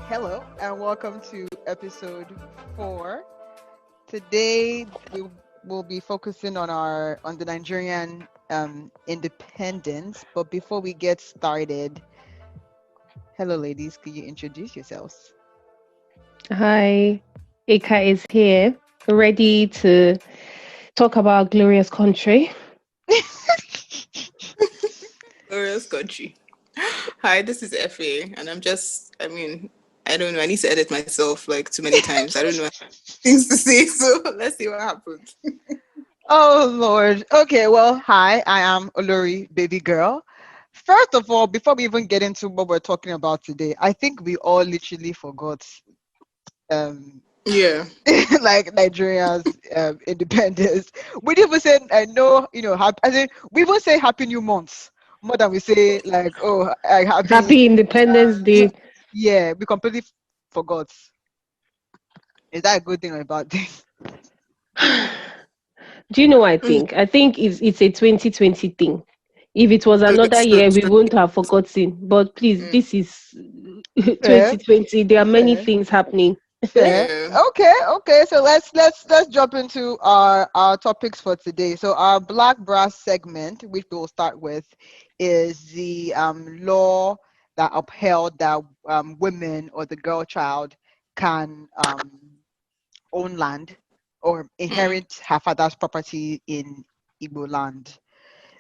Hello and welcome to episode 4. Today we will be focusing on the Nigerian independence. But before we get started, hello ladies, could you introduce yourselves? Hi, Eka is here, ready to talk about our glorious country. Glorious country. Hi, this is Efe, and I don't know. I need to edit myself like too many times. I don't know things to say, so let's see what happens. Oh Lord. Okay, well, hi, I am Olori, baby girl. First of all, before we even get into what we're talking about today, I think we all literally forgot um Yeah. like Nigeria's independence. We didn't even say I know, I think we even say Happy New Month more than we say like happy. Happy Independence Day. Yeah, we completely forgot. Is that a good thing or a bad thing? Do you know what I Mm, think? I think it's a 2020 thing. If it was another true, year, we true. wouldn't have forgotten. But please, Mm, this is Fair, 2020. There are many fair, things happening. fair. yeah. Okay. So let's jump into our topics for today. So our Black Brass segment, which we'll start with, is the law that upheld that women or the girl child can own land or Mm, inherit her father's property in Igbo land.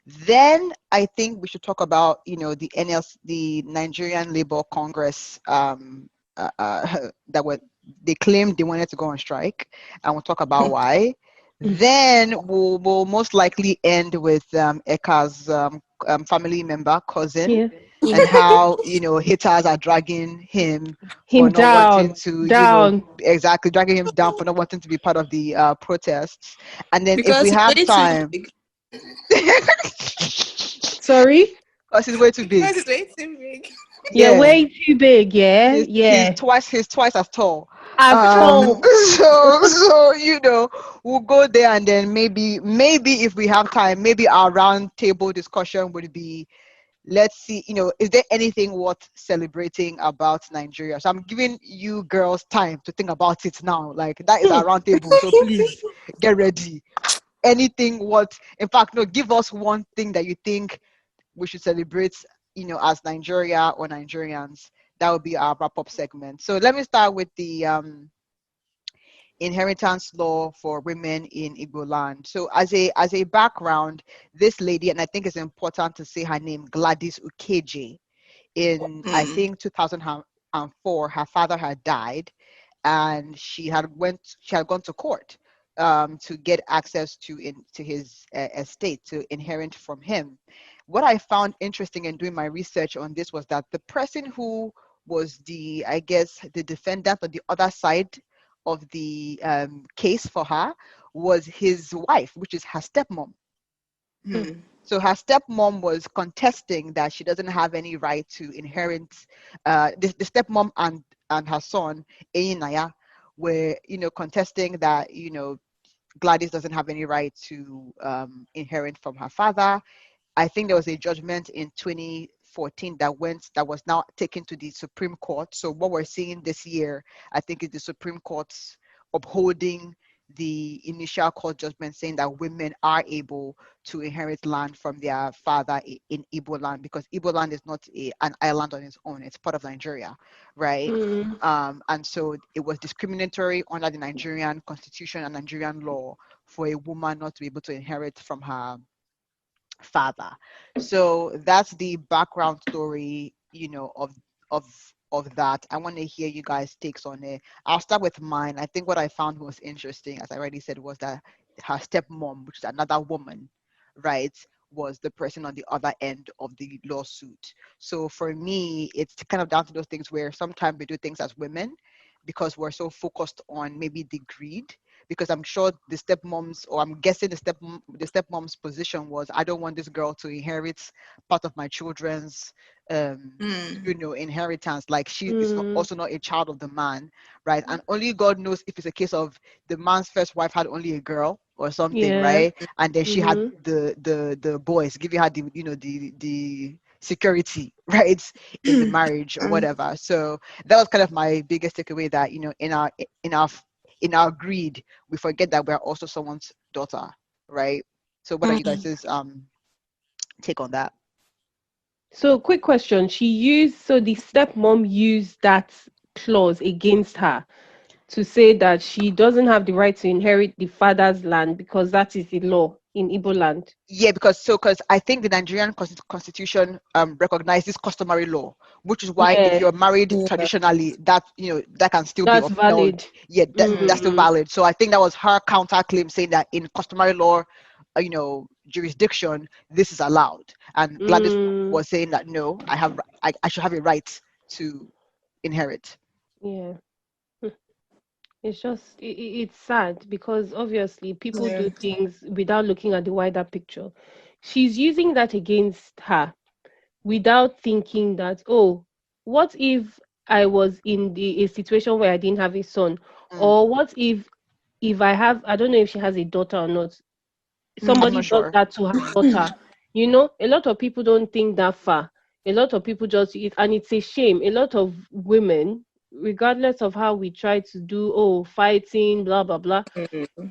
Then I think we should talk about, the NLC, the Nigerian Labour Congress, that were they claimed they wanted to go on strike, and we'll talk about why. Then we'll most likely end with Eka's family member, cousin, Yeah. and how haters are dragging him for Him not wanting down, to down. exactly dragging him down for not wanting to be part of the protests. And then if we because it's have way too time, big. Sorry? because he's way too big. Because it's way too big. Yeah, Yeah, way too big. Yeah, he's yeah. twice as tall. At all. So we'll go there, and then maybe if we have time, maybe our round table discussion would be, let's see, is there anything worth celebrating about Nigeria? So I'm giving you girls time to think about it now. Like, that is our round table, so please get ready. Anything what In fact, no, give us one thing that you think we should celebrate, as Nigeria or Nigerians. That would be our wrap-up segment. So let me start with the inheritance law for women in Igbo land. So as a background, this lady, and I think it's important to say her name, Gladys Ukeje, in I Mm, think 2004, her father had died, and she had gone to court to get access to his estate, to inherit from him. What I found interesting in doing my research on this was that the person who was I guess, the defendant on the other side of the case for her was his wife, which is her stepmom. mm. So her stepmom was contesting that she doesn't have any right to inherit. The stepmom and her son, Eyinaya, were contesting that Gladys doesn't have any right to inherit from her father. I think there was a judgment in 2014 that was now taken to the Supreme Court. So what we're seeing this year, I think, is the Supreme Court's upholding the initial court judgment, saying that women are able to inherit land from their father in Igbo land, because Igbo land is not an island on its own; it's part of Nigeria, right? Mm. And so it was discriminatory under the Nigerian constitution and Nigerian law for a woman not to be able to inherit from her father. So that's the background story, of of that. I want to hear you guys' takes on it. I'll start with mine. I think what I found was interesting, as I already said, was that her stepmom, which is another woman, right, was the person on the other end of the lawsuit. So for me, it's kind of down to those things where sometimes we do things as women because we're so focused on maybe the greed, because I'm sure the stepmoms, or I'm guessing the stepmom's position was, I don't want this girl to inherit part of my children's um Mm. inheritance. Like, she is not, Mm. also not a child of the man, right? And only God knows if it's a case of the man's first wife had only a girl or something, Yeah. right? And then she had Mm-hmm. the boys giving her the security, right, in the marriage or whatever. So that was kind of my biggest takeaway, that in our in our greed, we forget that we're also someone's daughter, right? So what are you guys' take on that? So, quick question. So the stepmom used that clause against her to say that she doesn't have the right to inherit the father's land because that is the law in Igbo land. Yeah, because I think the Nigerian constitution recognizes customary law, which is why if Yeah, you're married Yeah. traditionally, that that can still be that's upheld. valid. Yeah, that's still Mm, valid. So I think that was her counter claim, saying that in customary law, jurisdiction, this is allowed. And Gladys mm, was saying that no, I should have a right to inherit. yeah. It's just it's sad because obviously people Yeah. do things without looking at the wider picture. She's using that against her without thinking that, oh, what if I was in a situation where I didn't have a son, Mm, or what if I don't know if she has a daughter or not, I'm somebody not does sure. that to her daughter. A lot of people don't think that far. A lot of people just and it's a shame. A lot of women, regardless of how we try to do, oh, fighting, blah blah blah,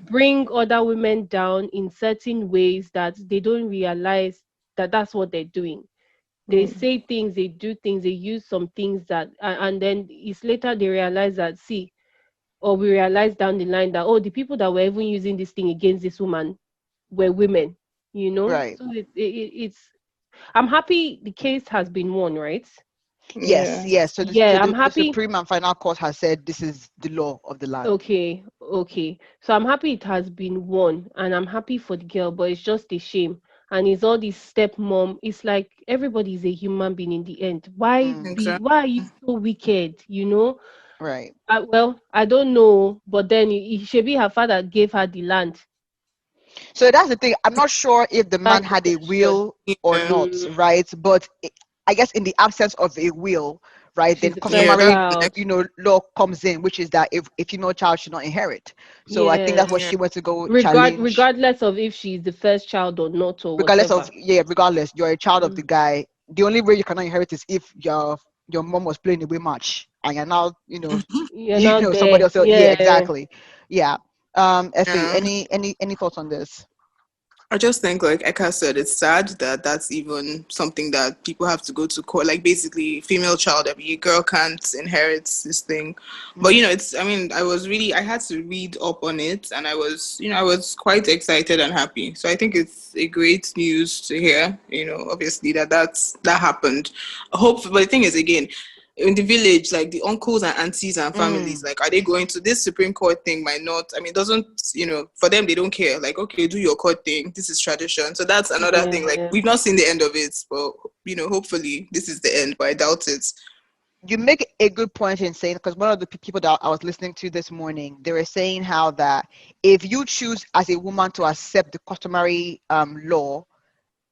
bring other women down in certain ways that they don't realize that that's what they're doing. They say things, they do things, they use some things that, and then it's later they realize that, see, or we realize down the line that, oh, the people that were even using this thing against this woman were women. Right. So it's, I'm happy the case has been won, right? Yes, Yeah. yes. So Yeah, I'm the happy. Supreme and Final Court has said this is the law of the land. Okay. So I'm happy it has been won, and I'm happy for the girl, but it's just a shame. And it's all this stepmom. It's like everybody is a human being in the end. Mm, Exactly. Why are you so wicked? right. Well, I don't know, but then it should be her father gave her the land. So that's the thing. I'm not sure if the man That's the had a question. will or Yeah. not, Mm, right? But I guess in the absence of a will, right, then she's the Yeah. first customary, That's the child. next. law comes in, which is that if a female child should not inherit. So I think Yeah. that's what Yeah. she went to go challenge. Regardless of if she's the first child or not or Regardless whatever. of, yeah, regardless, you're a child of the Mm, guy. The only way you cannot inherit is if your mom was playing a way match and you're now, you're not somebody there. else. Yeah, Yeah. exactly. Yeah. Effie, Yeah. any thoughts on this? I just think, like Eka said, it's sad that that's even something that people have to go to court. Like, basically, female child, every girl can't inherit this thing. But, Mm, I mean, I had to read up on it, and I was quite excited and happy. So I think it's a great news to hear, obviously that happened. But the thing is, again, in the village, like the uncles and aunties and families, mm, like, are they going to this Supreme Court thing? Might not. I mean, doesn't, for them, they don't care. Like, okay, do your court thing. This is tradition. So that's another thing. Like, Yeah. we've not seen the end of it, but, hopefully this is the end, but I doubt it. you make a good point in saying, because one of the people that I was listening to this morning, they were saying how that if you choose as a woman to accept the customary law,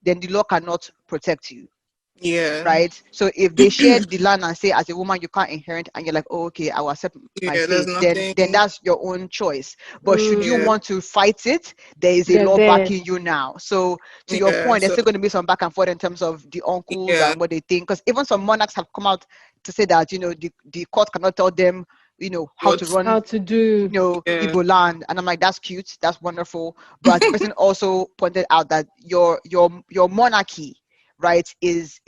then the law cannot protect you, Yeah. right? So if they share the land and say as a woman you can't inherit, and you're like, oh, okay, I will accept my Yeah, there's fate, then nothing. that's your own choice. But should you Yeah. Mm, want to fight it, there is a they're law there. backing you now. So to your Yeah. point, there's So, still going to be some back and forth in terms of the uncles yeah. and what they think, because even some monarchs have come out to say that the court cannot tell them how to What? run How to do. Yeah. Igbo land. And I'm like, that's cute, that's wonderful. But the person also pointed out that your monarchy, right, is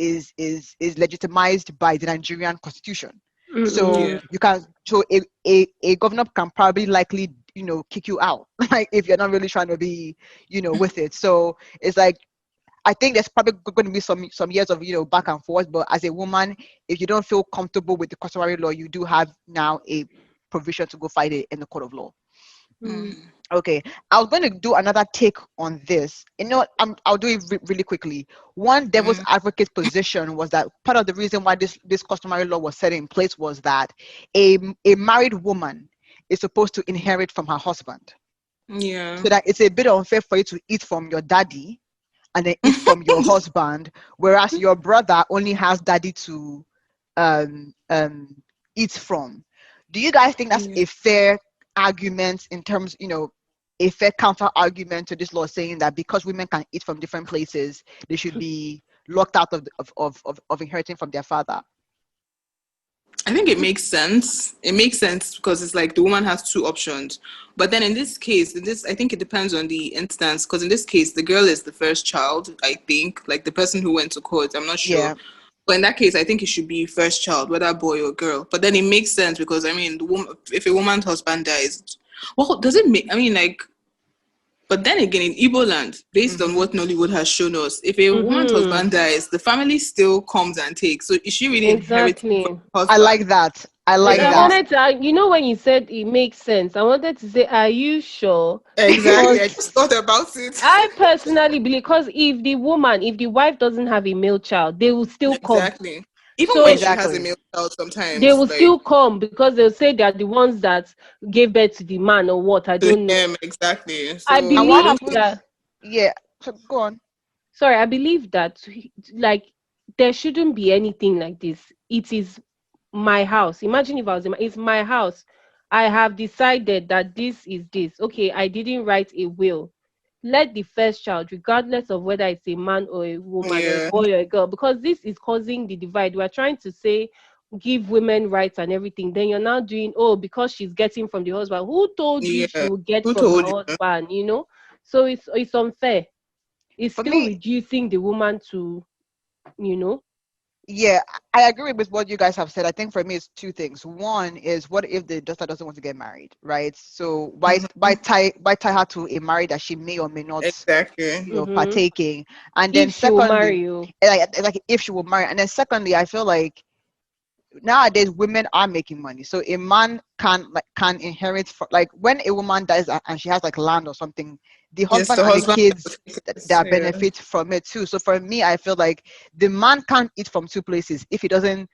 legitimized by the Nigerian constitution. So Mm-mm. Yeah. you can so a governor can probably likely kick you out like if you're not really trying to be with it. So it's like I think there's probably going to be some years of back and forth, but as a woman, if you don't feel comfortable with the customary law, you do have now a provision to go fight it in the court of law. Mm. Okay, I was going to do another take on this. What, I'll do it really quickly. One devil's Mm, advocate position was that part of the reason why this customary law was set in place was that a married woman is supposed to inherit from her husband, yeah. so that it's a bit unfair for you to eat from your daddy and then eat from your husband, whereas your brother only has daddy to um, um, eat from. Do you guys think that's Yeah. a fair argument in terms, a fair counter argument to this law saying that because women can eat from different places, they should be locked out of inheriting from their father. I think it makes sense. It makes sense because it's like the woman has two options. But then in this case, I think it depends on the instance. Because in this case, the girl is the first child. I think, like the person who went to court. I'm not sure. Yeah. But in that case, I think it should be first child, whether boy or girl. But then it makes sense because I mean, the woman, if a woman's husband dies, well, does it make? I mean, like, but then again, in Igbo land, based on what Nollywood has shown us, if a woman's husband dies, the family still comes and takes. So is she really inheriting from Exactly. the I husband? like that. I But like I that. wanted to, when you said it makes sense, I wanted to say, are you sure? Exactly. Because I just thought about it. I personally believe, because if the wife doesn't have a male child, they will still come. Exactly. Even when So she has a Exactly. male child, they sometimes will like still come because they'll say they are the ones that gave birth to the man or what. I to don't know. him exactly. I And So I what believe don't think that, happens? Yeah. So go on. sorry, I believe that, like, there shouldn't be anything like this. It is my house. Imagine if I was it's my house. I have decided that this is this. Okay, I didn't write a will. Let the first child, regardless of whether it's a man or a woman or a yeah, boy or a girl, because this is causing the divide. We're trying to say give women rights and everything. Then you're now doing, oh, because she's getting from the husband. Who told you she yeah. will get Who from her told you? husband? So it's unfair. It's For still me, reducing the woman to, you know. yeah, I agree with what you guys have said. I think for me, it's two things. One is, what if the daughter doesn't want to get married, right? So Mhm. why tie her to a marriage that she may or may not, Exactly. Mm-hmm. partaking? And then If she will secondly, marry you. like if she will marry, and then secondly, I feel like nowadays women are making money, so a man can inherit like when a woman dies and she has like land or something, the Yes, husband the and the husband kids is that yeah. benefit from it too. So for me, I feel like the man can't eat from two places if he doesn't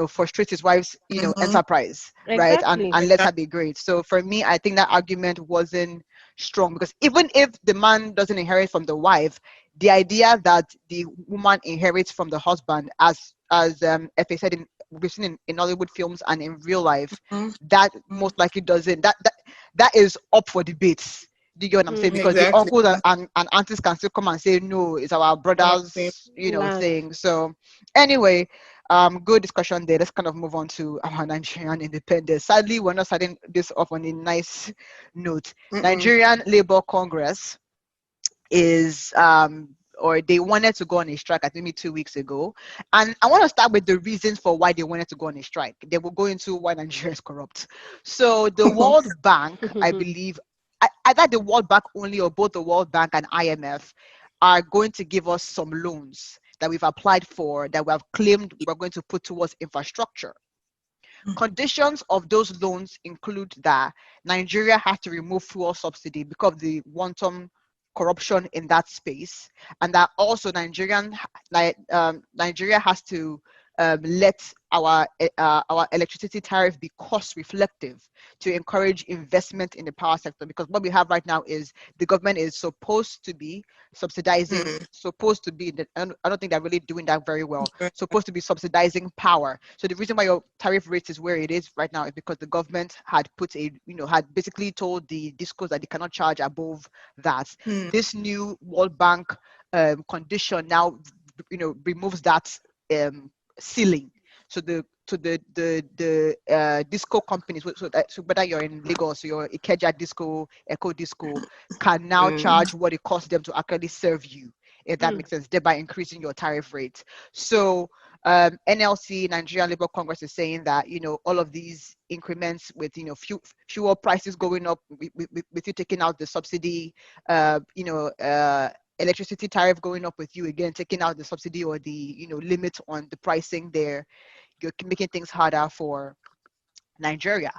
frustrate his wife's Mm-hmm. enterprise, right? and Exactly. and let her be great. So for me, I think that argument wasn't strong, because even if the man doesn't inherit from the wife, the idea that the woman inherits from the husband, as Efe said, we've seen in Hollywood films and in real life, that most likely doesn't. That is up for debates. Do you get what I'm saying? Because the Exactly. uncles and aunties can still come and say no, it's our Our same. brother's, Land. thing. So anyway, good discussion there. Let's kind of move on to our Nigerian independence. Sadly, we're not starting this off on a nice note. Mm-mm. Nigerian Labour Congress is or they wanted to go on a strike, I think, maybe 2 weeks ago. And I want to start with the reasons for why they wanted to go on a strike. They will go into why Nigeria is corrupt. So the World Bank, I believe, either the World Bank only or both the World Bank and IMF are going to give us some loans that we've applied for, that we have claimed we're going to put towards infrastructure. Conditions of those loans include that Nigeria has to remove fuel subsidy because of the wanton corruption in that space, and that also Nigeria has to let our electricity tariff be cost reflective to encourage investment in the power sector. Because what we have right now is the government is supposed to be subsidizing, Mm. I don't think they're really doing that very well, supposed to be subsidizing power. So the reason why your tariff rate is where it is right now is because the government had had basically told the discos that they cannot charge above that. Mm. This new World Bank condition now removes that ceiling. So the disco companies, so whether you're in Lagos or you're Ikeja Disco, Echo Disco, can now Mm. charge what it costs them to actually serve you, if that Mm. makes sense, thereby increasing your tariff rate. So NLC, Nigerian Labour Congress, is saying that all of these increments with fuel prices going up, with you taking out the subsidy, electricity tariff going up with you again taking out the subsidy or the limit on the pricing there, you're making things harder for Nigeria.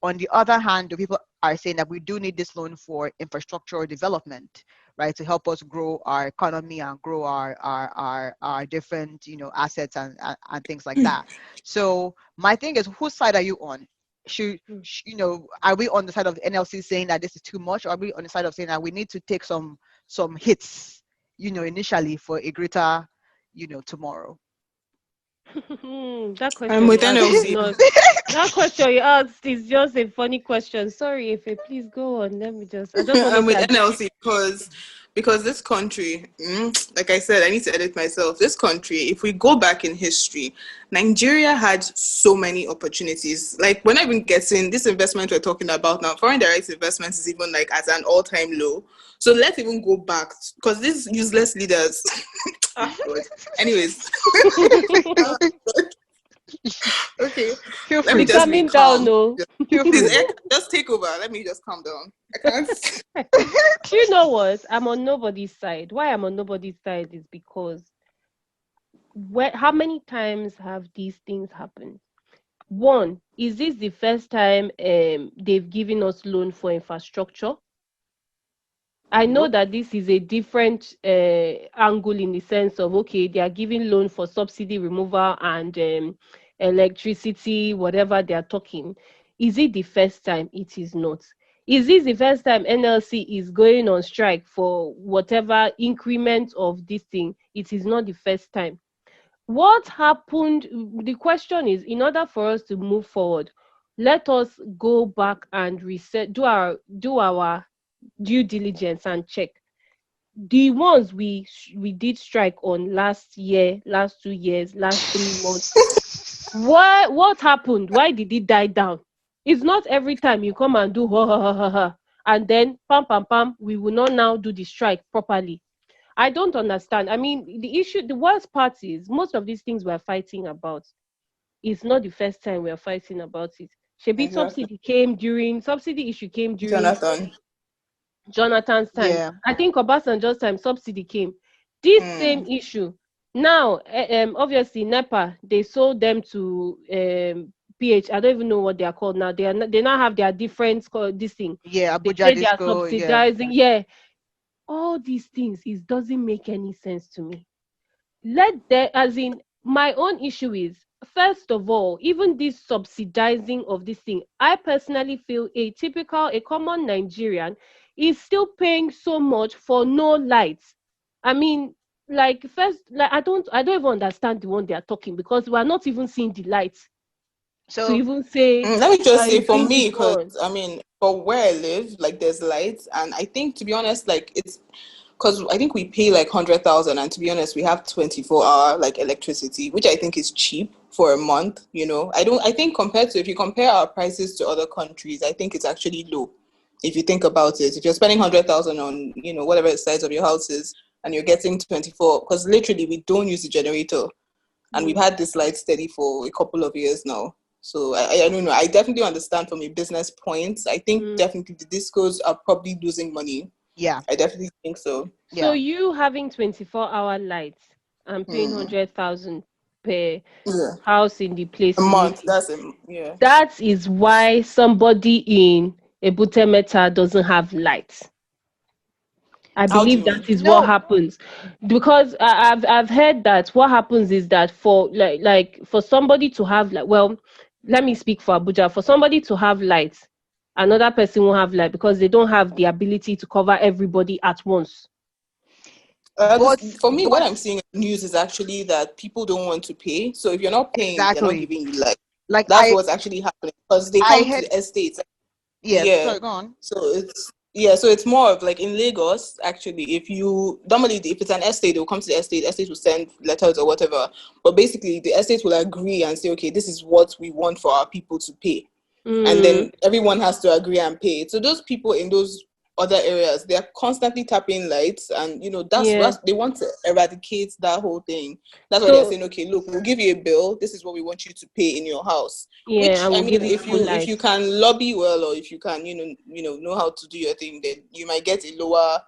On the other hand, the people are saying that we do need this loan for infrastructural development, right, to help us grow our economy and grow our different assets and things like that. So my thing is, whose side are you on? Mm. Are we on the side of the NLC saying that this is too much, or are we on the side of saying that we need to take some hits, initially for a greater, tomorrow? That I'm question with you asked is NLC. not. That question you asked is just a funny question. Sorry, if please go on. Let me just. I just I'm wanted with to. NLC because this country, like I said, I need to edit myself. This country, if we go back in history, Nigeria had so many opportunities. Like, we're not even getting this investment we're talking about now. Foreign direct investment is even like at an all-time low. So let's even go back, because these useless leaders. Anyways. Okay, Feel let me free. just be Coming down, calm. no. Feel Please, free. just take over. Let me just calm down. I can't. Do you know what? I'm on nobody's side. Why I'm on nobody's side is because how many times have these things happened? One, is this the first time they've given us loan for infrastructure? I know Nope. that this is a different angle in the sense of, okay, they are giving loan for subsidy removal and electricity, whatever they are talking. Is it the first time? It is not. Is this the first time NLC is going on strike for whatever increment of this thing? It is not the first time. What happened? The question is, in order for us to move forward, let us go back and reset, do our due diligence and check the ones we did strike on last year, last 2 years, last 3 months. What happened? Why did it die down? It's not every time you come and do ha ha ha ha ha, and then pam pam pam, we will not now do the strike properly. I don't understand. I mean, the worst part is most of these things we're fighting about is not the first time we're fighting about it. Shebi Exactly. subsidy issue came during Jonathan. Jonathan's time. Yeah. I think Obasanjo's time subsidy came. This same Mm. issue. Now, obviously, NEPA, they sold them to PH. I don't even know what they are called now. They now have their different this thing. Yeah. They Abuja say they are Disco. Yeah. subsidizing. Yeah, all these things, it doesn't make any sense to me. Let there, as in, my own issue is, first of all, even this subsidizing of this thing, I personally feel a common Nigerian is still paying so much for no lights. I mean, like, first, like, I don't even understand the one they are talking, because we are not even seeing the lights to So even say Let me just say, you for bring me, it because on. I mean, for where I live, like there's lights, and I think, to be honest, like it's because I think we pay like 100,000, and to be honest, we have 24-hour like electricity, which I think is cheap for a month. I don't. I think compared to, if you compare our prices to other countries, I think it's actually low. If you think about it, if you're spending 100,000 on whatever the size of your house is, and you're getting 24, because literally we don't use the generator, and we've Mm, had this light steady for a couple of years now. So I don't know. I definitely understand from a business point. I think mm. definitely the discos are probably losing money. yeah. I definitely think so. So Yeah. you having 24-hour lights and paying Hmm. 100,000 per Yeah. house in the A place you live month. in. Yeah. That is why somebody in Ebute Meta doesn't have lights. I How do believe you that mean? is what No. happens, because I've heard that what happens is that for like for somebody to have, like, well, let me speak for Abuja. For somebody to have lights, another person won't have light because they don't have the ability to cover everybody at once. But For me, what but I'm seeing in the news is actually that people don't want to pay. So if you're not paying, they're not exactly. giving you light. Like That's what's actually happening, because they I come to heard. the estates. Yes. Yeah. Sorry. Go on. So it's more of like in Lagos, actually. If you normally, if it's an estate, they'll come to the estate will send letters or whatever. But basically the estate will agree and say, okay, this is what we want for our people to pay. And Mm, then everyone has to agree and pay. So those people in those other areas, they are constantly tapping lights, and that's yeah. what they want to eradicate that whole thing. That's why they're So saying, okay, look, we'll give you a bill. This is what we want you to pay in your house. yeah, Which, I I will mean, give you if full you light. can lobby well, or if you can, know how to do your thing, then you might get a lower,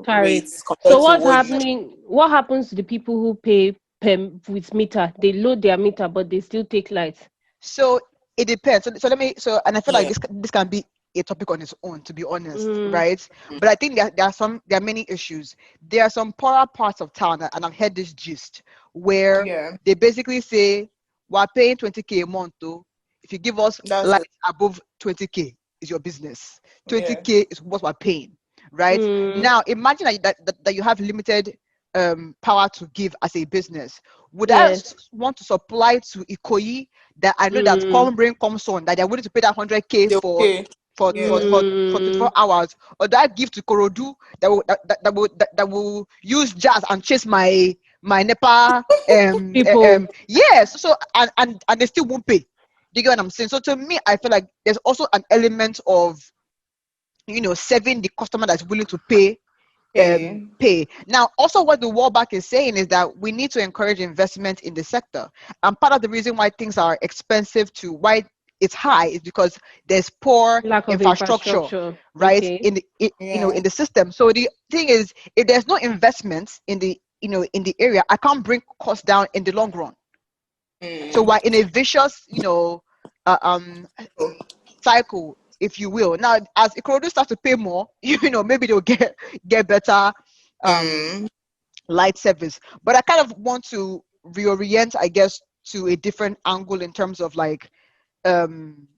Tariff. rates So compared to what's what you. happening? What happens to the people who pay with meter? They load their meter, but they still take lights. So it depends. So let me. So and I feel like Yeah. this can be a topic on its own, to be honest, Mm, right? But I think there are many issues. There are some poorer parts of town, and I've heard this gist where Yeah. they basically say we're paying 20K a month. Though if you give us That's it. lights above 20K, is your business. Yeah. 20K is what we're paying, right? mm, Now imagine that you have limited power to give as a business. Would I yes. want to supply to Ikoyi that I know that Mm, come rain, come sun, that they're willing to pay that 100K They'll for pay. for Yeah. 24 hours, or do I give to Korodu that will use jazz and chase my NEPA People. yes, so and they still won't pay. Do you get what I'm saying? So to me, I feel like there's also an element of saving the customer that's willing to Okay. pay. Now, also what the World Bank is saying is that we need to encourage investment in the sector. And part of the reason why things are expensive to why it's high is because there's poor Lack of infrastructure, infrastructure. right? Okay. Yeah. In the system. So the thing is, if there's no investment in the in the area, I can't bring costs down in the long run. So Mm. we're in a vicious, uh, Oh. cycle, if you will. Now, as Ikorodu starts to pay more, maybe they'll get better Mm. light service. But I kind of want to reorient, I guess, to a different angle in terms of like um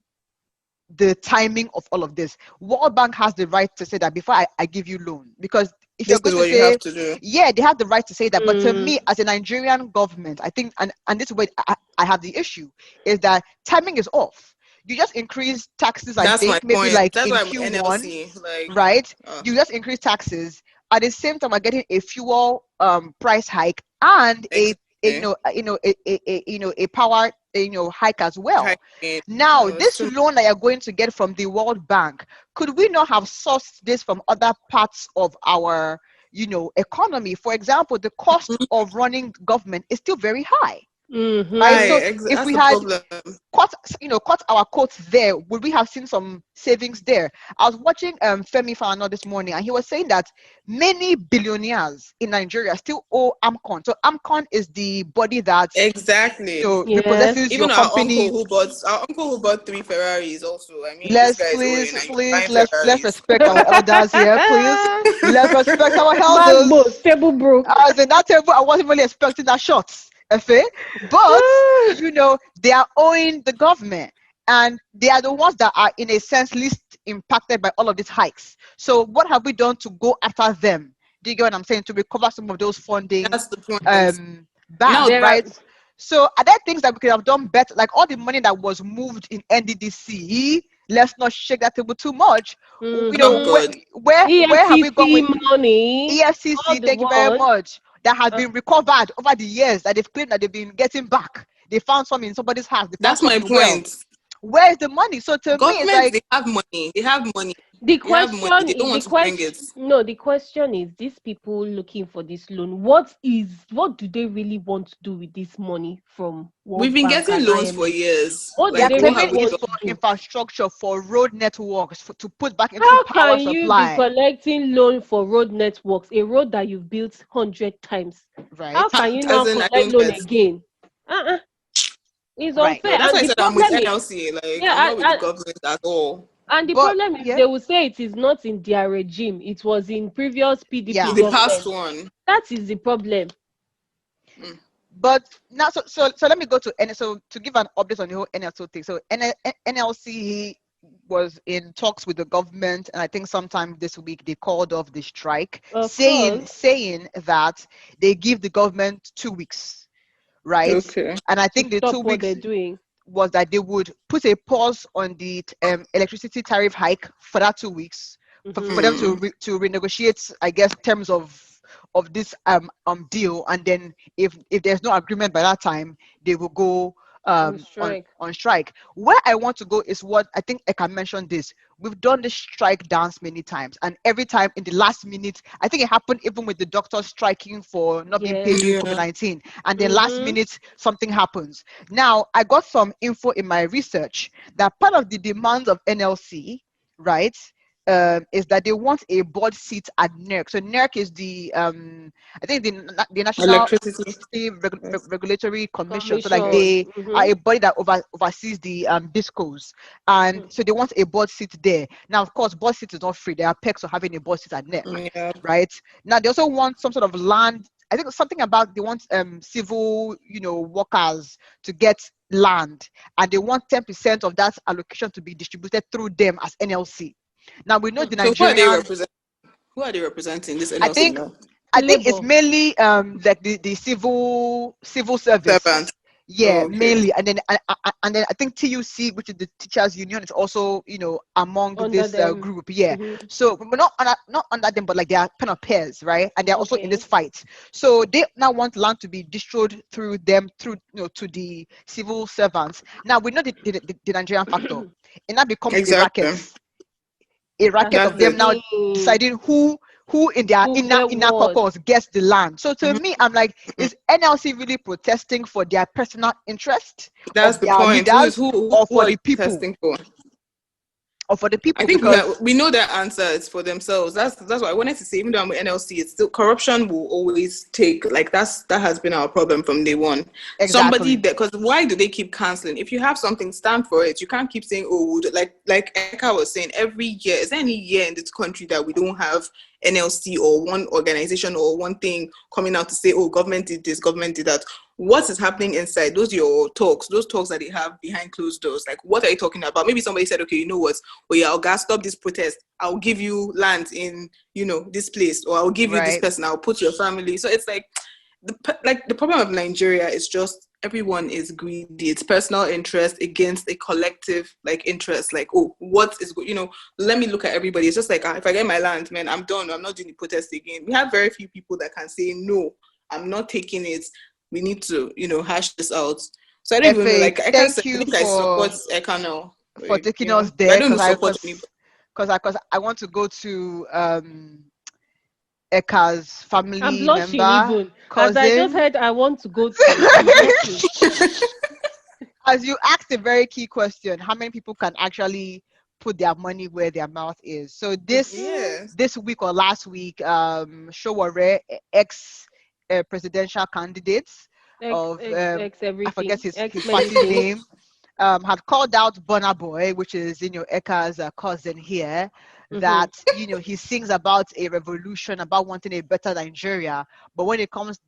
the timing of all of this. World Bank has the right to say that before I give you loan, because if This you're going is to what you say, have to do. yeah, they have the right to say that. But to Mm. me, as a Nigerian government, I think, and this is where I have the issue, is that timing is off. You just increase taxes, I That's my think, maybe point. like That's in why I'm Q1, NLC. Like, right? uh, You just increase taxes. At the same time, we're getting a fuel price hike and exactly. a power hike as well. Hiking. Now, No, it's this too loan that you're going to get from the World Bank, could we not have sourced this from other parts of our economy? For example, the cost much. of running government is still very high, right? Hi. So Mm-hmm. if That's we the had problem. cut our coats there, would we have seen some savings there? I was watching Femi Falana this morning, and he was saying that many billionaires in Nigeria still owe AMCON. So AMCON is the body that Exactly. Yes. repossesses your Even company. our uncle who bought 3 Ferraris also. I mean, this Let's guy is owing please, and he's please, buying let's Ferraris. respect our elders here, please. Let's respect our Magbo, elders. stable broke. As in that table, I wasn't really expecting that shot, Efe. But they are owing the government, and they are the ones that are, in a sense, least impacted by all of these hikes. So, what have we done to go after them? Do you get what I'm saying? To recover some of those funding That's the point. back, Now, There are right? So, are there things that we could have done better? Like all the money that was moved in NDDC, let's not shake that table too much. oh mm-hmm. God, Where have we gone EFCC with money, all EFCC? the Thank you very ones. much. That has Uh, been recovered over the years that they've claimed that they've been getting back. They found some in somebody's house. They found that's some my in wells. point. Where is the money? So to me, it's Government, like, they have money. They have money. the They have money. question, They don't the want to bring it. question, no, the question is: these people looking for this loan, what do they really want to do with this money from We've World been Bank getting and loans for IMF? years. What do they're Like, they what really claiming have we it's done? want for to do? infrastructure, for road networks, to put back into How power can you be supply, collecting loan for road networks, a road that you've built 100 times? How right? can you As now in, I collect don't loan get. again? Uh-uh. It's Right. unfair. No, that's why And I the said I'm with problem is, NLC. Like, I'm yeah, not with the government at all. and the But problem is yeah, they will say it is not in their regime. It was in previous PDP yeah. The past government. one. That is the problem. Mm. But now, so let me go to so to give an update on the whole NLC thing. So NLC was in talks with the government, and I think sometime this week they called off the strike, Of saying course, saying that they give the government 2 weeks, right? Okay. And I to think the stop two what they're weeks doing. was that they would put a pause on the electricity tariff hike for that 2 weeks, for them Hmm. to Mm. to renegotiate, I guess, terms of this deal, and then if there's no agreement by that time, they will go On strike. on strike. Where I want to go is what I think Eka mentioned this. We've done this strike dance many times, and every time in the last minute, I think it happened even with the doctors striking for not being paid Yes. during Yeah. COVID-19, and then last Mm-hmm. minute something happens. Now, I got some info in my research that part of the demands of NLC, right, is that they want a board seat at NERC. So NERC is I think the National Electricity. Electricity Yes. Regulatory Commission. So like Yes. Commission. they are Mm-hmm. a body that oversees the discos, and so they want a board seat there. Now, of course, board seat is not free. There are perks of having a board seat at NERC, Yeah. right? Now they also want some sort of land. I think something about they want civil workers to get land, and they want 10% of that allocation to be distributed through them as NLC. Now we know the So who are they Nigerian. representing? Who are they representing? This I NLC think now. I think it's Labor. mainly like the civil service. Servants. Yeah, Oh, okay. mainly, and then I think TUC, which is the teachers union, is also among Under this them. group. Yeah, Hmm. so but not under them, but like they are kind of pairs, right? And they're also in Okay. this fight. So they now want land to be destroyed through them, through to the civil servants. Now we know the Nigerian factor. It now becomes Exactly. a racket That's of That's the them it. now thing. deciding who in their Who inner get inner what? caucus gets the land. So to Mhm. me, I'm like, is NLC really protesting for their personal interest That's of the their point. Who is leaders, or who for are the you people? testing for? Or for the I people, think because we know their answer is for themselves. That's what I wanted to say. Even though I'm with NLC, it's still corruption will always take, like, that has been our problem from day one. Somebody exactly. that, because why do they keep canceling? If you have something, stand for it. You can't keep saying, oh, like Eka was saying, every year, is there any year in this country that we don't have NLC or one organization or one thing coming out to say, oh, government did this, government did that? What is happening inside? Those your talks, those talks that they have behind closed doors. Like, what are you talking about? Maybe somebody said, okay, you know what? Oh yeah, I'll gas stop this protest. I'll give you land in, this place, or I'll give you this Right. person. I'll put your family. So it's like, the problem of Nigeria is just everyone is greedy. It's personal interest against a collective interest. Like, oh, what is let me look at everybody. It's just like, if I get my land, man, I'm done. I'm not doing the protest again. We have very few people that can say no. I'm not taking it. We need to hash this out. So I don't even know. Efe, Like Eka said, thank I you think I support for Eka now. taking us But I there, don't because support any. I want to go to Eka's I'm family blushing member, even. As I just cousin. heard I want to go to. I'm blushing. As you asked a very key question, how many people can actually put their money where their mouth is? So this Yes. this week or last week, Showore, ex presidential candidates X of X X I forget everything. X his many party things. name, had called out Burna Boy, which is Eka's cousin here, Mm-hmm. that he sings about a revolution, about wanting a better Nigeria, but when it comes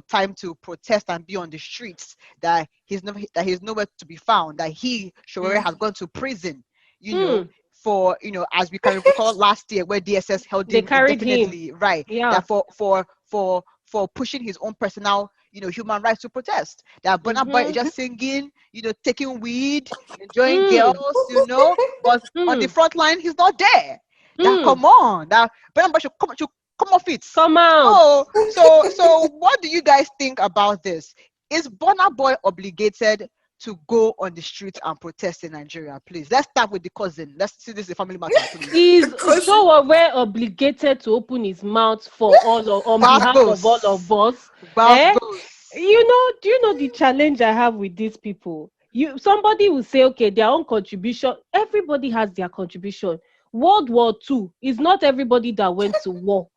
time to protest and be on the streets, that he's nowhere to be found, that he Showore Mm. has gone to prison, you know Hmm. for as we can recall last year, where DSS held They him carried him. indefinitely, right? Yeah. That for pushing his own personal human rights to protest. That Burna Boy is Mm-hmm. just singing, taking weed, enjoying Hmm. girls, but on the Hmm. front line he's not there. That, Hmm. come on, that Burna Boy should come off it. Come out. So what do you guys think about this? Is Burna Boy obligated to go on the streets and protest in Nigeria? Please, let's start with the cousin. Let's see, this is a family matter, please. Is Because Showore obligated to open his mouth for all on Boss behalf of all of boss. us? Boss Eh? boss. Do you know the challenge I have with these people? Somebody will say, okay, their own contribution. Everybody has their contribution. World War II is not everybody that went to war.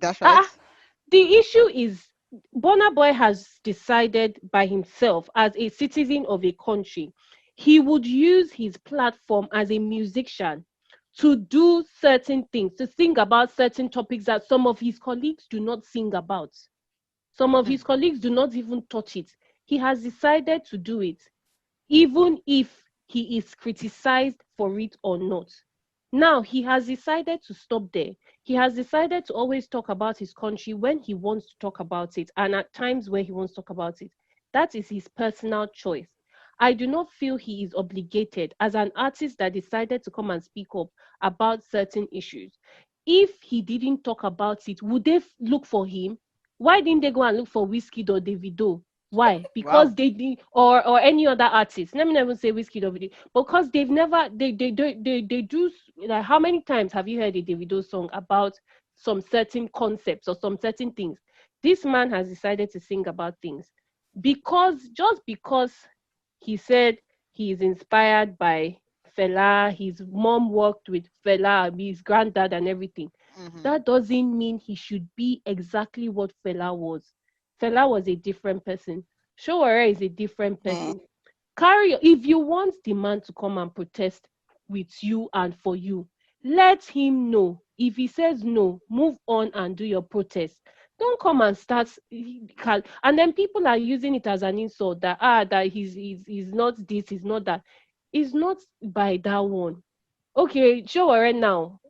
That's right. Ah, the issue is Burna Boy has decided by himself as a citizen of a country, he would use his platform as a musician to do certain things, to sing about certain topics that some of his colleagues do not sing about. Some of Hmm. his colleagues do not even touch it. He has decided to do it, even if he is criticized for it or not. Now, he has decided to stop there. He has decided to always talk about his country when he wants to talk about it, and at times where he wants to talk about it. That is his personal choice. I do not feel he is obligated as an artist that decided to come and speak up about certain issues. If he didn't talk about it, would they look for him? Why didn't they go and look for Whiskey or Davido? Why? Wow. Because they did, or any other artist. Let me never say Whiskey or Davido, because they've never they do. Like, how many times have you heard a Davido song about some certain concepts or some certain things? This man has decided to sing about things because he said he is inspired by Fela. His mom worked with Fela, his granddad, and everything. Hmm. That doesn't mean he should be exactly what Fela was. Fela was a different person. Showore is a different mm, person. If you want the man to come and protest with you and for you, let him know. If he says no, move on and do your protest. Don't come and start, and then people are using it as an insult that he's not this, he's not that. It's not by that one. Okay, Showore now.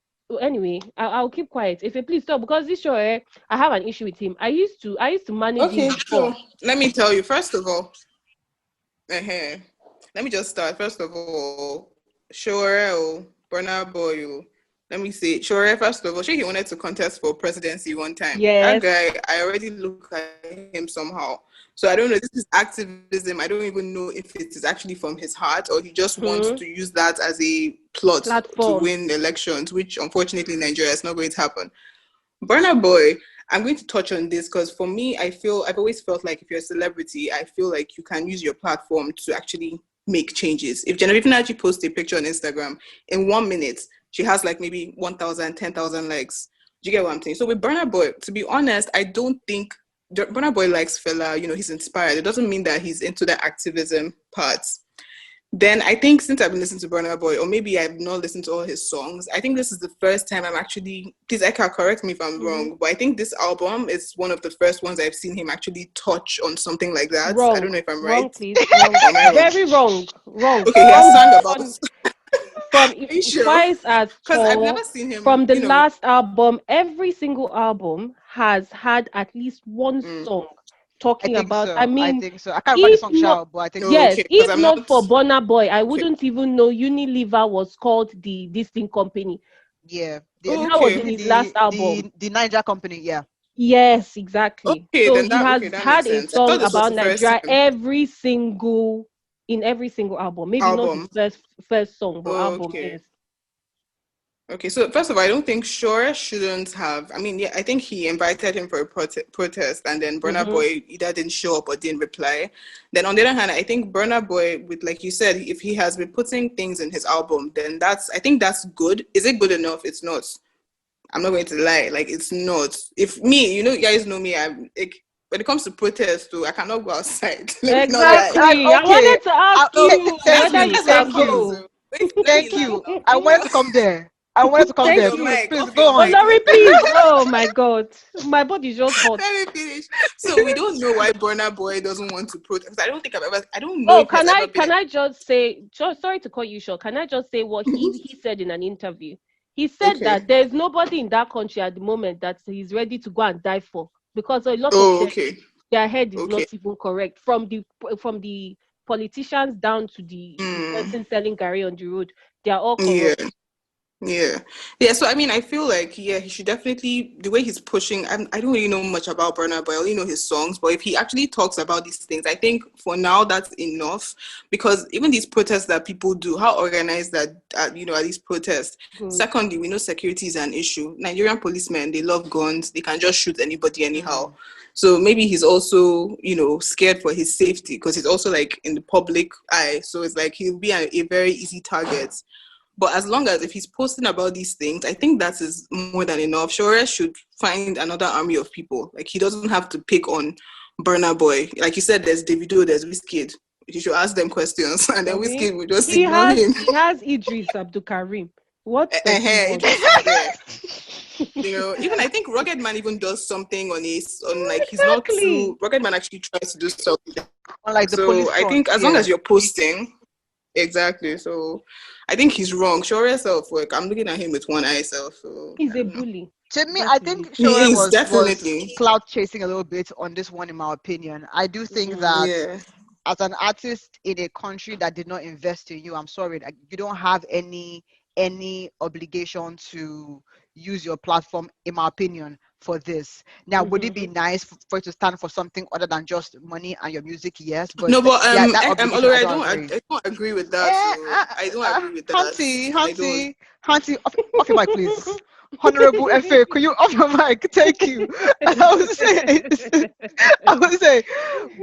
Anyway, I'll keep quiet. If you please stop, because this Showore, I have an issue with him. I used to manage him okay, before. so let me tell you, first of all, Let me just start. First of all, Shore, Burna Boy. Let me see. Shore, first of all, he wanted to contest for presidency one time. That Yes. guy, I already look at him somehow. So I don't know. This is activism. I don't even know if it is actually from his heart or he just wants to Hmm. use that as a plot to Platform. win elections, which unfortunately in Nigeria is not going to happen. Burna Boy, I'm going to touch on this because for me, I've always felt like if you're a celebrity, I feel like you can use your platform to actually make changes. If Genevieve actually posts a picture on Instagram, in 1 minute, she has like maybe 1,000, 10,000 likes. Do you get what I'm saying? So with Burna Boy, to be honest, I don't think Burna Boy likes fella, he's inspired. It doesn't mean that he's into the activism parts. Then I think since I've been listening to Burna Boy, or maybe I've not listened to all his songs, I think this is the first time I'm actually, please Eka, correct me if I'm wrong, but I think this album is one of the first ones I've seen him actually touch on something like that. I Wrong. don't know if I'm Wrong, right. please. Wrong. Or am I wrong? Very wrong. Wrong. Okay, he has From sung about, from are you sure? Twice as Because I've tall. never seen him, From the last album, every single album has had at least one mm, song I talking think about. I so. I mean, think so. I can't remember the if song not, Shao, but I think so. yes, okay, because if I'm not not, for Burna Boy, I okay, wouldn't even know Unilever was called the this thing company. Yeah. That was okay, in Maybe his last album. the Niger company. Yeah. Yes, exactly. So he okay, has that makes had a sense. I thought song this was about the first Nigeria time in every single album. Maybe not his album. first song, but album, Okay. yes. Okay, so first of all, I don't think Shore shouldn't have. I mean, yeah, I think he invited him for a protest, and then Burna Mm-hmm. Boy either didn't show up or didn't reply. Then on the other hand, I think Burna Boy, with like you said, if he has been putting things in his album, then I think that's good. Is it good enough? It's not. I'm not going to lie, like it's not. If me, you guys know me, I'm like when it comes to protest, too, I cannot go outside. Let me not lie. And Exactly. I okay. wanted to ask Okay. you That's whether me. you That's why I'm can Thank you. confused. go. So, wait, let me Thank land you. now. I wanted to come there. I wanted to come Off there. Thank your you. Please, mic. please Off your go on. mic. Olori, please. Oh my God. My body is just hot. Let me finish. So we don't know why Burna Boy doesn't want to protest. I don't know Oh, if he has ever been. can I just say, sorry to cut you short. Can I just say what he said in an interview? He said Okay. that there's nobody in that country at the moment that he's ready to go and die for because a lot of Oh, them, okay. their head is Okay. not even correct from the politicians down to the Mm, person selling Gary on the road. They are all yeah. corrupt. Yeah. Yeah. So, I mean, I feel like, yeah, he should definitely, the way he's pushing, I don't really know much about Burna Boy. I only know his songs. But if he actually talks about these things, I think for now that's enough. Because even these protests that people do, how organized are these protests? Good. Secondly, we know security is an issue. Nigerian policemen, they love guns. They can just shoot anybody anyhow. Mm. So maybe he's also, scared for his safety because he's also like in the public eye. So it's like he'll be a very easy target. But as long as if he's posting about these things, I think that is more than enough. Shore should find another army of people. Like he doesn't have to pick on Burna Boy. Like you said, there's Davido, there's Wizkid. You should ask them questions, and then Abi, Wizkid will just ignore him. he has Idris Abdul Karim. What does he It want? just is there. Even I think Rugged Man even does something on like he's not too Exactly. Rugged Man actually tries to do something. Unlike the So police I front. think as long Yeah. as you're posting, exactly. So I think he's wrong. Sure self work. I'm looking at him with one eye self. So He's I a don't know. bully. To me, I That is it. think He Shore is was definitely. cloud chasing a little bit on this one, in my opinion. I do think Mm-hmm. that Yeah. as an artist in a country that did not invest in you, I'm sorry, like, you don't have any obligation to use your platform, in my opinion, for this. Now, would it be Mm-hmm. nice for you to stand for something other than just money and your music? Yes, but No, but yeah, that obligation, Olori, I don't agree. I don't agree with that. So I don't agree with that. I don't. Hanti, off your mic, please. Honorable Efe, could you off your mic? Thank you. And I was saying, I was saying,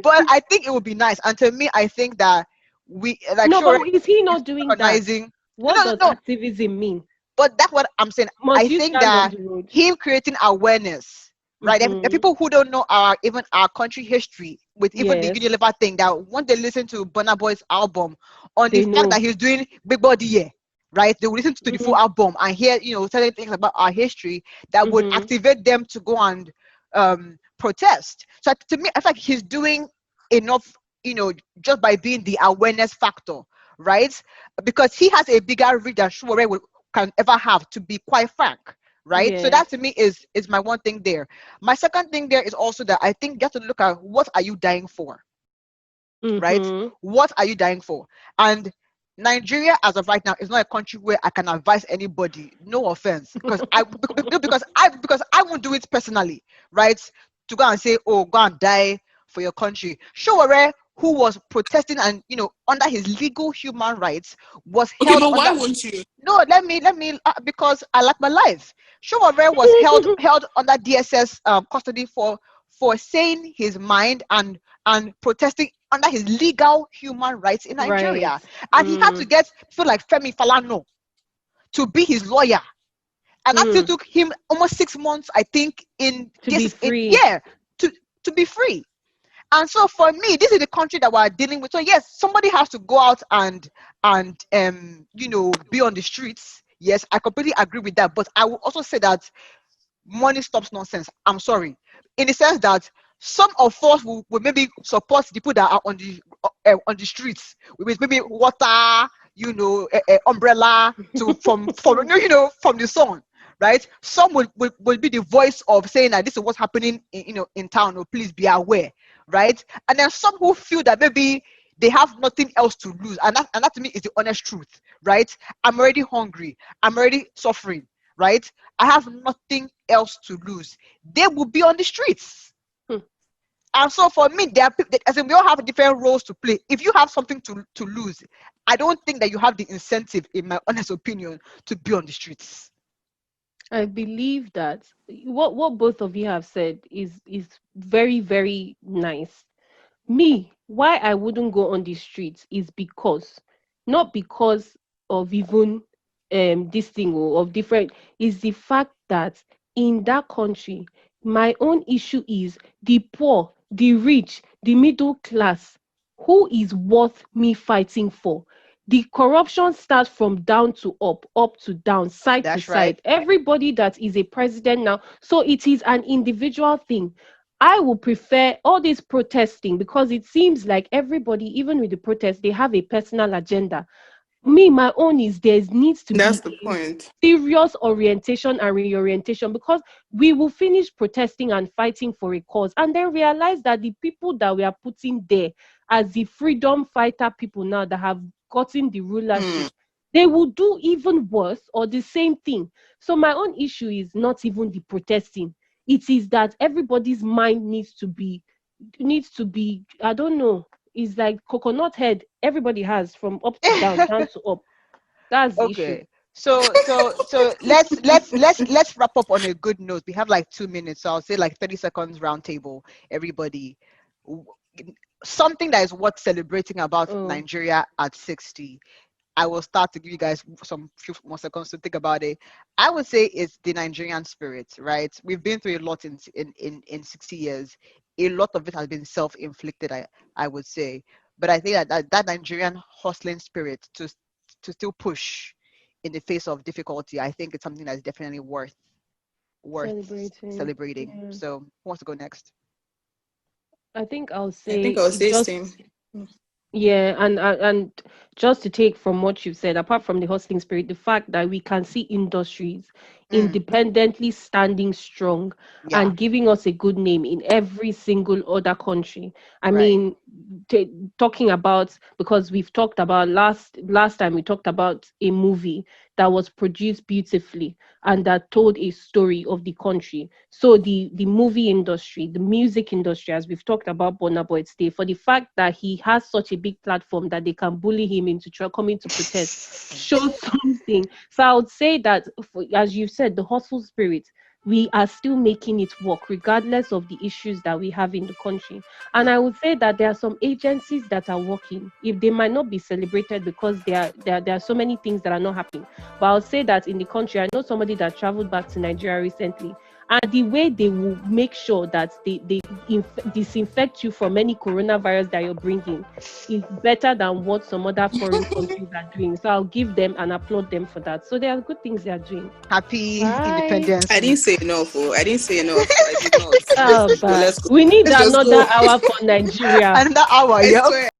but I think it would be nice. And to me, I think that we like No, sure but is he is not doing that? organizing. What No, no, does no. activism mean? But that's what I'm saying. I Must you think stand on that the road? him creating awareness, right? The Mm-hmm. people who don't know our country history with even the Yes, Unilever thing, that when they listen to Burna Boy's album on the they fact that know. he's doing Big Body Yeah, right? They will listen to the Mm-hmm. full album and hear, certain things about our history that would Mm-hmm. activate them to go and protest. So to me, I feel like he's doing enough, just by being the awareness factor, right? Because he has a bigger reach than Shure can ever have, to be quite frank, right? So Yes. that to me is my one thing there. My second thing there is also that I think you have to look at what are you dying for, right? Mm-hmm. What are you dying for? And Nigeria, as of right now, is not a country where I can advise anybody. No offense, because I won't do it personally, right? To go and say, oh, go and die for your country. Showore, who was protesting and under his legal human rights, was Okay, held but why under. won't you? No, let me because I like my life. Showore was held under DSS custody for saying his mind and protesting under his legal human rights in Right. Nigeria. And he had to Mm. get feel like Femi Falana to be his lawyer. And that still Mm. took him almost 6 months, I think, in To be this in free. yeah, to be free. And so for me, this is the country that we're dealing with. So yes, somebody has to go out and be on the streets. Yes, I completely agree with that. But I will also say that money stops nonsense. I'm sorry, in the sense that some of us will maybe support the people that are on the streets with maybe water, umbrella to from the sun, right? Some will be the voice of saying that this is what's happening in town. Oh, please be aware, right? And then some who feel that maybe they have nothing else to lose, and that to me is the honest truth, right? I'm already hungry. I'm already suffering, right? I have nothing else to lose. They will be on the streets. Hmm. And so for me, there are people, as in we all have different roles to play. If you have something to lose, I don't think that you have the incentive, in my honest opinion, to be on the streets. I believe that what both of you have said is very, very nice. Me, why I wouldn't go on the streets is because, not because of even this thing or of different, is the fact that in that country, my own issue is the poor, the rich, the middle class. Who is worth me fighting for? The corruption starts from down to up, up to down, side to That's right. side. Everybody that is a president now, so it is an individual thing. I would prefer all this protesting because it seems like everybody, even with the protest, they have a personal agenda. Me, my own is there needs to That's be the a point. serious orientation and reorientation, because we will finish protesting and fighting for a cause and then realize that the people that we are putting there as the freedom fighter people now that have gotten the Hmm. rulership, they will do even worse or the same thing. So my own issue is not even the protesting. It is that everybody's mind needs to be, I don't know, it's like coconut head everybody has from up to down, down to up. That's the issue. Okay. So let's wrap up on a good note. We have like 2 minutes, so I'll say like 30 seconds round table, everybody. W- Something that is worth celebrating about Oh, Nigeria at 60. I will start to give you guys some few more seconds to think about it. I would say it's the Nigerian spirit, right? We've been through a lot in 60 years. A lot of it has been self-inflicted, I would say. But I think that Nigerian hustling spirit to still push in the face of difficulty, I think it's something that's definitely worth celebrating. celebrating. Yeah. So who wants to go next? I think I'll I say think I'll it say just. same. Yeah, and just to take from what you've said, apart from the hustling spirit, the fact that we can see industries Mm, independently standing strong yeah, and giving us a good name in every single other country. I right. mean, talking about, because we've talked about last time we talked about a movie that was produced beautifully and that told a story of the country. So the movie industry, the music industry, as we've talked about Burna Boy today, for the fact that he has such a big platform that they can bully him into coming to protest, shows something. So I would say that, as you said, the hustle spirit, we are still making it work regardless of the issues that we have in the country. And I would say that there are some agencies that are working. If they might not be celebrated because there are so many things that are not happening, but I'll say that in the country, I know somebody that traveled back to Nigeria recently, and the way they will make sure that they disinfect you from any coronavirus that you're bringing is better than what some other foreign countries are doing. So I'll give them and applaud them for that. So there are good things they are doing. Happy Bye. Independence I didn't Week. say enough. Oh, I didn't say enough. I did not. Oh, But but let's go. we need Let's just another go. hour for Nigeria. Another hour, I yeah. swear.